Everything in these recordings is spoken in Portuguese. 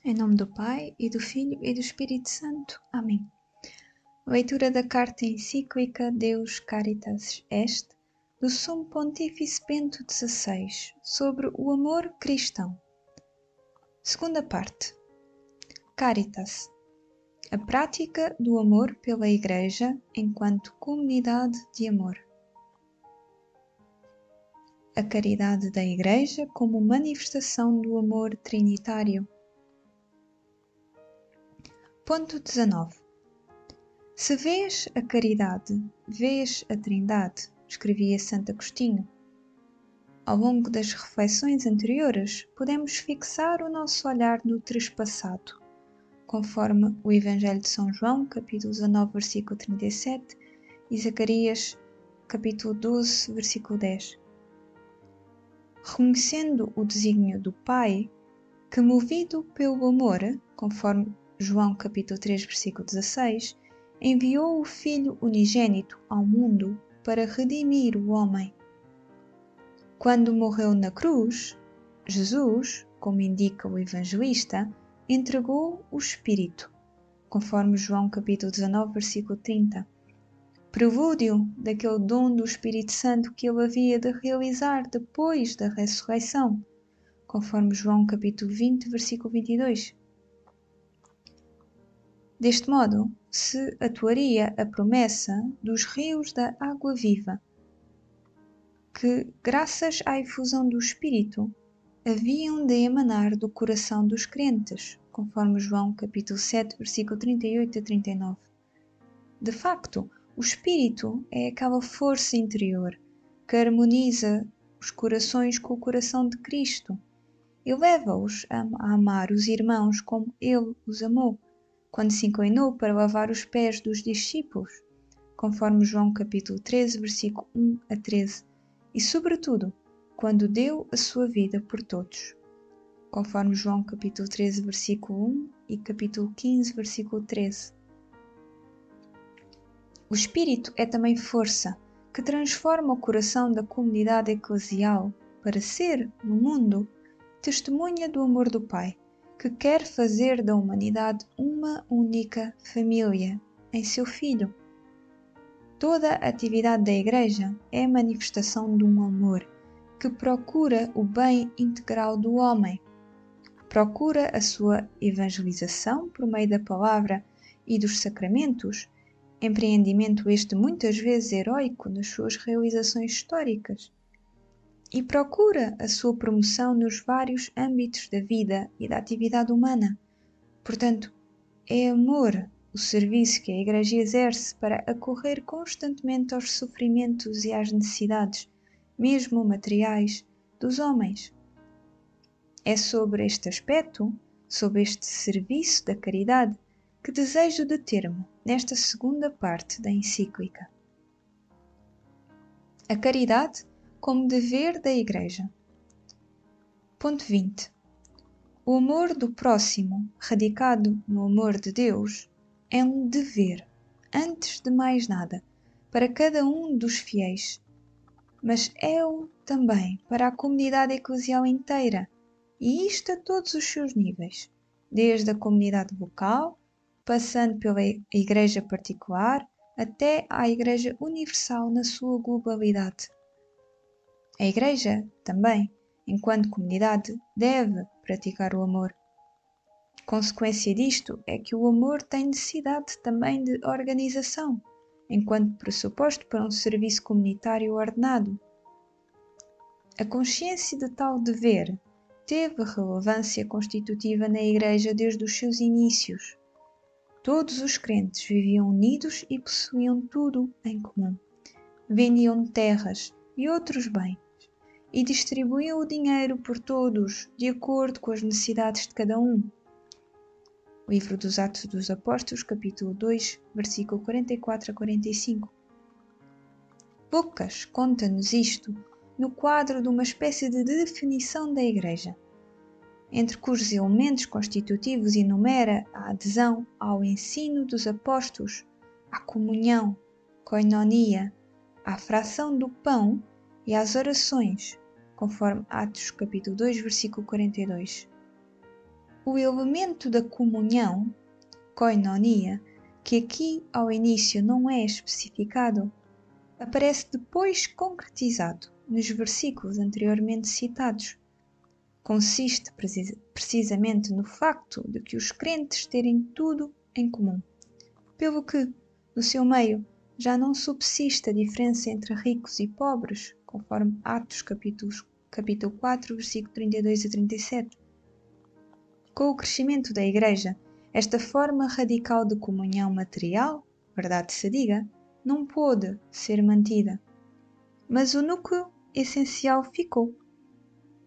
Em nome do Pai, e do Filho, e do Espírito Santo. Amém. Leitura da carta encíclica Deus Caritas Est, do Sumo Pontífice Bento XVI, sobre o amor cristão. Segunda parte. Caritas. A prática do amor pela Igreja enquanto comunidade de amor. A caridade da Igreja como manifestação do amor trinitário. Ponto 19. Se vês a caridade, vês a Trindade, escrevia Santo Agostinho. Ao longo das reflexões anteriores, podemos fixar o nosso olhar no trespassado, conforme o Evangelho de São João, capítulo 19, versículo 37, e Zacarias, capítulo 12, versículo 10. Reconhecendo o desígnio do Pai, que movido pelo amor, conforme João capítulo 3, versículo 16, enviou o Filho unigênito ao mundo para redimir o homem. Quando morreu na cruz, Jesus, como indica o evangelista, entregou o Espírito, conforme João capítulo 19, versículo 30, prelúdio daquele dom do Espírito Santo que ele havia de realizar depois da ressurreição, conforme João capítulo 20, versículo 22. Deste modo, se atuaria a promessa dos rios da água viva, que, graças à efusão do Espírito, haviam de emanar do coração dos crentes, conforme João capítulo 7, versículo 38 a 39. De facto, o Espírito é aquela força interior que harmoniza os corações com o coração de Cristo e leva-os a amar os irmãos como Ele os amou, quando se inclinou para lavar os pés dos discípulos, conforme João capítulo 13, versículo 1 a 13, e sobretudo, quando deu a sua vida por todos, conforme João capítulo 13, versículo 1 e capítulo 15, versículo 13. O Espírito é também força que transforma o coração da comunidade eclesial para ser, no mundo, testemunha do amor do Pai, que quer fazer da humanidade uma única família em seu Filho. Toda a atividade da Igreja é a manifestação de um amor que procura o bem integral do homem, procura a sua evangelização por meio da palavra e dos sacramentos, empreendimento este muitas vezes heróico nas suas realizações históricas, e procura a sua promoção nos vários âmbitos da vida e da atividade humana. Portanto, é amor o serviço que a Igreja exerce para acorrer constantemente aos sofrimentos e às necessidades, mesmo materiais, dos homens. É sobre este aspecto, sobre este serviço da caridade, que desejo deter-me nesta segunda parte da encíclica. A caridade como dever da Igreja. Ponto 20. O amor do próximo, radicado no amor de Deus, é um dever, antes de mais nada, para cada um dos fiéis, mas é-o também para a comunidade eclesial inteira, e isto a todos os seus níveis, desde a comunidade local, passando pela Igreja particular, até à Igreja universal na sua globalidade. A Igreja, também, enquanto comunidade, deve praticar o amor. Consequência disto é que o amor tem necessidade também de organização, enquanto pressuposto para um serviço comunitário ordenado. A consciência de tal dever teve relevância constitutiva na Igreja desde os seus inícios. Todos os crentes viviam unidos e possuíam tudo em comum. Vendiam terras e outros bens e distribuíam o dinheiro por todos, de acordo com as necessidades de cada um. Livro dos Atos dos Apóstolos, capítulo 2, versículo 44 a 45. Lucas conta-nos isto no quadro de uma espécie de definição da Igreja, entre cujos elementos constitutivos enumera a adesão ao ensino dos apóstolos, à comunhão, koinonia, à fração do pão e às orações, conforme Atos capítulo 2, versículo 42. O elemento da comunhão, koinonia, que aqui ao início não é especificado, aparece depois concretizado nos versículos anteriormente citados. Consiste precisamente no facto de que os crentes terem tudo em comum, pelo que, no seu meio, já não subsiste a diferença entre ricos e pobres, conforme Atos capítulo 4, versículo 32 a 37. Com o crescimento da Igreja, esta forma radical de comunhão material, verdade se diga, não pôde ser mantida, mas o núcleo essencial ficou.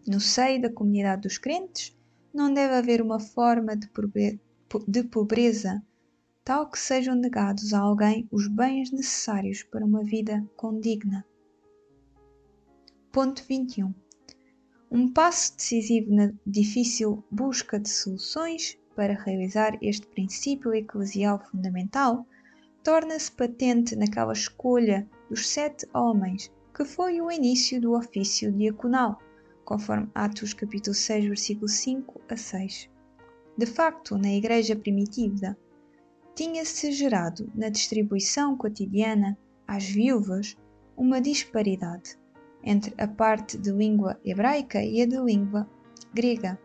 No seio da comunidade dos crentes, não deve haver uma forma de pobreza tal que sejam negados a alguém os bens necessários para uma vida condigna. Ponto 21. Um passo decisivo na difícil busca de soluções para realizar este princípio eclesial fundamental torna-se patente naquela escolha dos 7 homens, que foi o início do ofício diaconal, conforme Atos capítulo 6, versículo 5 a 6. De facto, na Igreja primitiva, tinha-se gerado na distribuição cotidiana às viúvas uma disparidade entre a parte de língua hebraica e a de língua grega.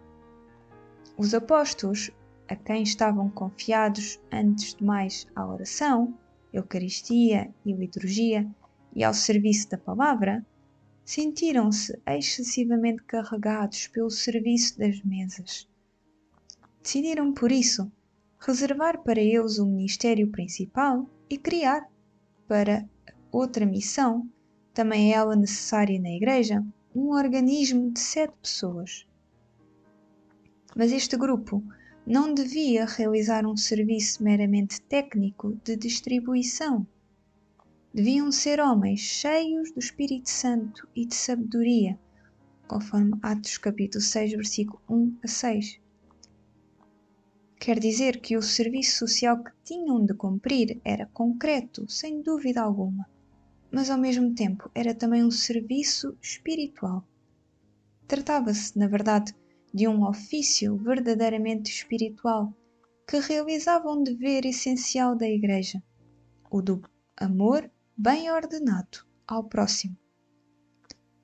Os apóstolos, a quem estavam confiados antes de mais à oração, Eucaristia e liturgia e ao serviço da palavra, sentiram-se excessivamente carregados pelo serviço das mesas. Decidiram, por isso, reservar para eles o ministério principal e criar, para outra missão, também ela necessária na Igreja, um organismo de 7 pessoas. Mas este grupo não devia realizar um serviço meramente técnico de distribuição. Deviam ser homens cheios do Espírito Santo e de sabedoria, conforme Atos capítulo 6, versículo 1 a 6. Quer dizer que o serviço social que tinham de cumprir era concreto, sem dúvida alguma, mas ao mesmo tempo era também um serviço espiritual. Tratava-se, na verdade, de um ofício verdadeiramente espiritual, que realizava um dever essencial da Igreja, o do amor bem ordenado ao próximo.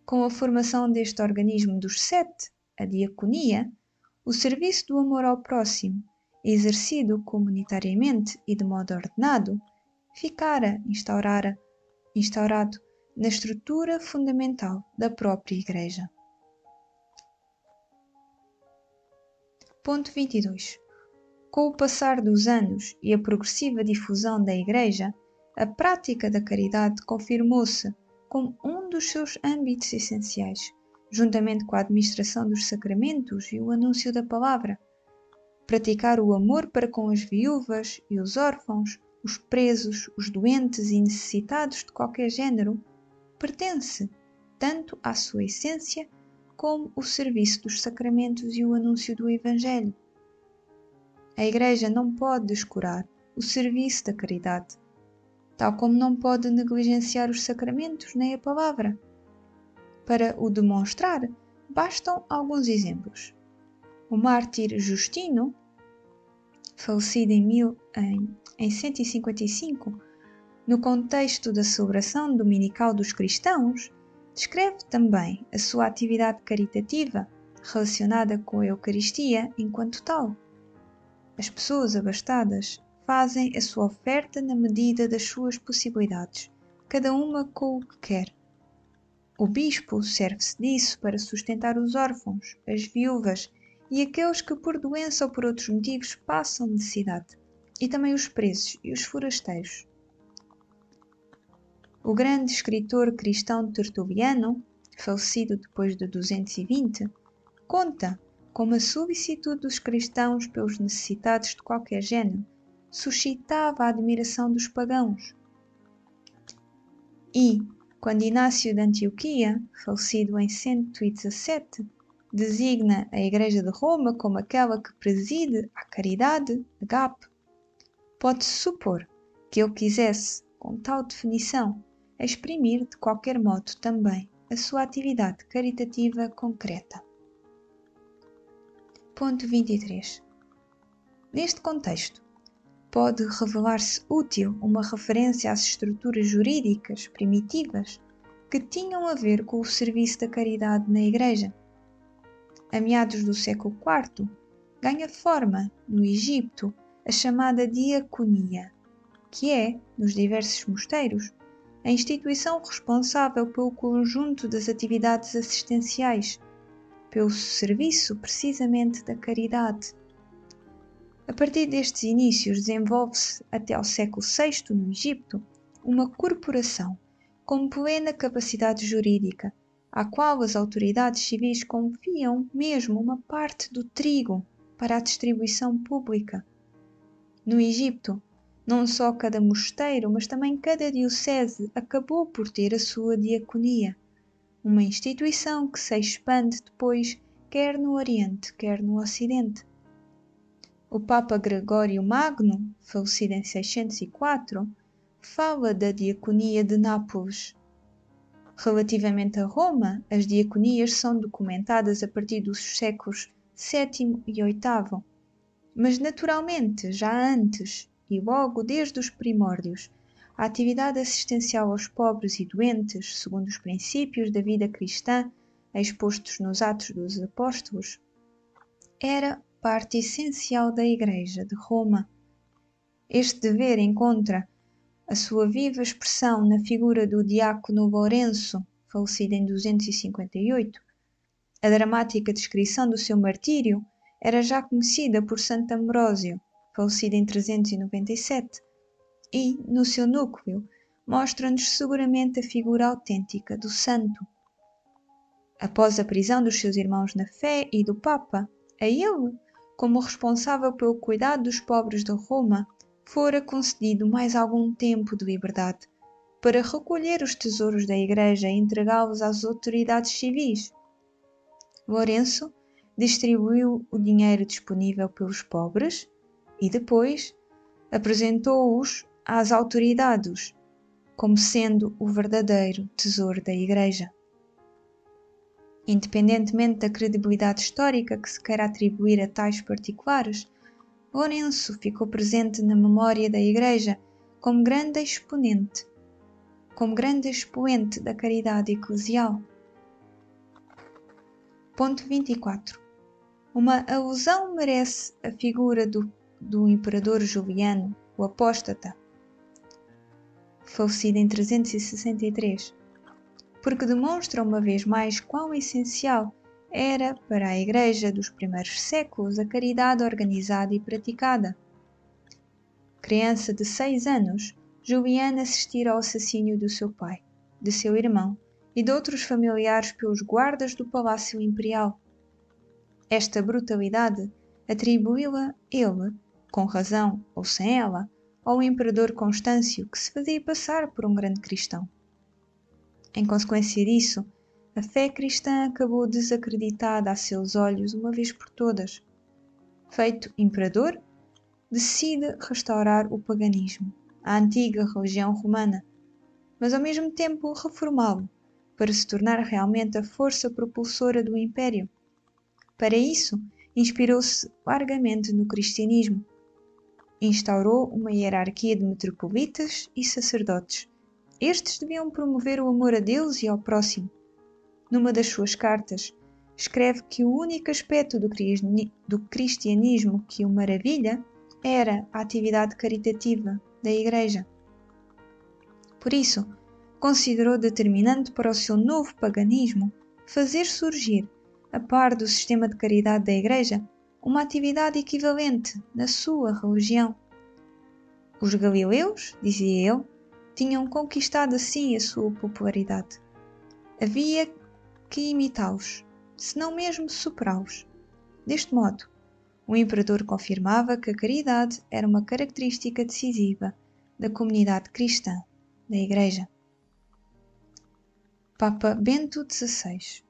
Com a formação deste organismo dos 7, a diaconia, o serviço do amor ao próximo, exercido comunitariamente e de modo ordenado, ficara instaurado na estrutura fundamental da própria Igreja. Ponto 22. Com o passar dos anos e a progressiva difusão da Igreja, a prática da caridade confirmou-se como um dos seus âmbitos essenciais, juntamente com a administração dos sacramentos e o anúncio da palavra. Praticar o amor para com as viúvas e os órfãos, os presos, os doentes e necessitados de qualquer género, pertence tanto à sua essência como o serviço dos sacramentos e o anúncio do Evangelho. A Igreja não pode descurar o serviço da caridade, tal como não pode negligenciar os sacramentos nem a palavra. Para o demonstrar, bastam alguns exemplos. O mártir Justino, falecido em 155, no contexto da celebração dominical dos cristãos, descreve também a sua atividade caritativa relacionada com a Eucaristia enquanto tal. As pessoas abastadas fazem a sua oferta na medida das suas possibilidades, cada uma com o que quer. O bispo serve-se disso para sustentar os órfãos, as viúvas e aqueles que por doença ou por outros motivos passam necessidade, e também os presos e os forasteiros. O grande escritor cristão Tertuliano, falecido depois de 220, conta como a solicitude dos cristãos pelos necessitados de qualquer género suscitava a admiração dos pagãos. E, quando Inácio de Antioquia, falecido em 117, designa a Igreja de Roma como aquela que preside a caridade, agape, pode-se supor que ele quisesse, com tal definição, exprimir de qualquer modo também a sua atividade caritativa concreta. Ponto 23. Neste contexto, pode revelar-se útil uma referência às estruturas jurídicas primitivas que tinham a ver com o serviço da caridade na Igreja. A meados do século IV, ganha forma, no Egito, a chamada diaconia, que é, nos diversos mosteiros, a instituição responsável pelo conjunto das atividades assistenciais, pelo serviço precisamente da caridade. A partir destes inícios desenvolve-se, até ao século VI no Egito, uma corporação com plena capacidade jurídica, à qual as autoridades civis confiam mesmo uma parte do trigo para a distribuição pública. No Egito, não só cada mosteiro, mas também cada diocese acabou por ter a sua diaconia, uma instituição que se expande depois quer no Oriente, quer no Ocidente. O Papa Gregório Magno, falecido em 604, fala da diaconia de Nápoles. Relativamente a Roma, as diaconias são documentadas a partir dos séculos VII e VIII, mas naturalmente, já antes e logo desde os primórdios, a atividade assistencial aos pobres e doentes, segundo os princípios da vida cristã expostos nos Atos dos Apóstolos, era parte essencial da Igreja de Roma. Este dever encontra a sua viva expressão na figura do diácono Lourenço, falecido em 258. A dramática descrição do seu martírio era já conhecida por Santo Ambrósio, falecido em 397, e, no seu núcleo, mostra-nos seguramente a figura autêntica do santo. Após a prisão dos seus irmãos na fé e do Papa, a ele, como responsável pelo cuidado dos pobres de Roma, fora concedido mais algum tempo de liberdade, para recolher os tesouros da Igreja e entregá-los às autoridades civis. Lourenço distribuiu o dinheiro disponível pelos pobres e depois apresentou-os às autoridades como sendo o verdadeiro tesouro da Igreja. Independentemente da credibilidade histórica que se queira atribuir a tais particulares, Lourenço ficou presente na memória da Igreja como grande expoente da caridade eclesial. Ponto 24. Uma alusão merece a figura do imperador Juliano, o apóstata, falecido em 363, porque demonstra uma vez mais quão essencial era para a Igreja dos primeiros séculos a caridade organizada e praticada. Criança de 6 anos, Juliana assistira ao assassínio do seu pai, de seu irmão e de outros familiares pelos guardas do Palácio Imperial. Esta brutalidade atribuiu-a ele, com razão ou sem ela, ao imperador Constâncio, que se fazia passar por um grande cristão. Em consequência disso, a fé cristã acabou desacreditada a seus olhos uma vez por todas. Feito imperador, decide restaurar o paganismo, a antiga religião romana, mas ao mesmo tempo reformá-lo, para se tornar realmente a força propulsora do império. Para isso, inspirou-se largamente no cristianismo. Instaurou uma hierarquia de metropolitas e sacerdotes. Estes deviam promover o amor a Deus e ao próximo. Numa das suas cartas, escreve que o único aspecto do cristianismo que o maravilha era a atividade caritativa da Igreja. Por isso, considerou determinante para o seu novo paganismo fazer surgir, a par do sistema de caridade da Igreja, uma atividade equivalente na sua religião. Os galileus, dizia ele, tinham conquistado assim a sua popularidade. Havia que imitá-los, se não mesmo superá-los. Deste modo, o imperador confirmava que a caridade era uma característica decisiva da comunidade cristã da Igreja. Papa Bento XVI.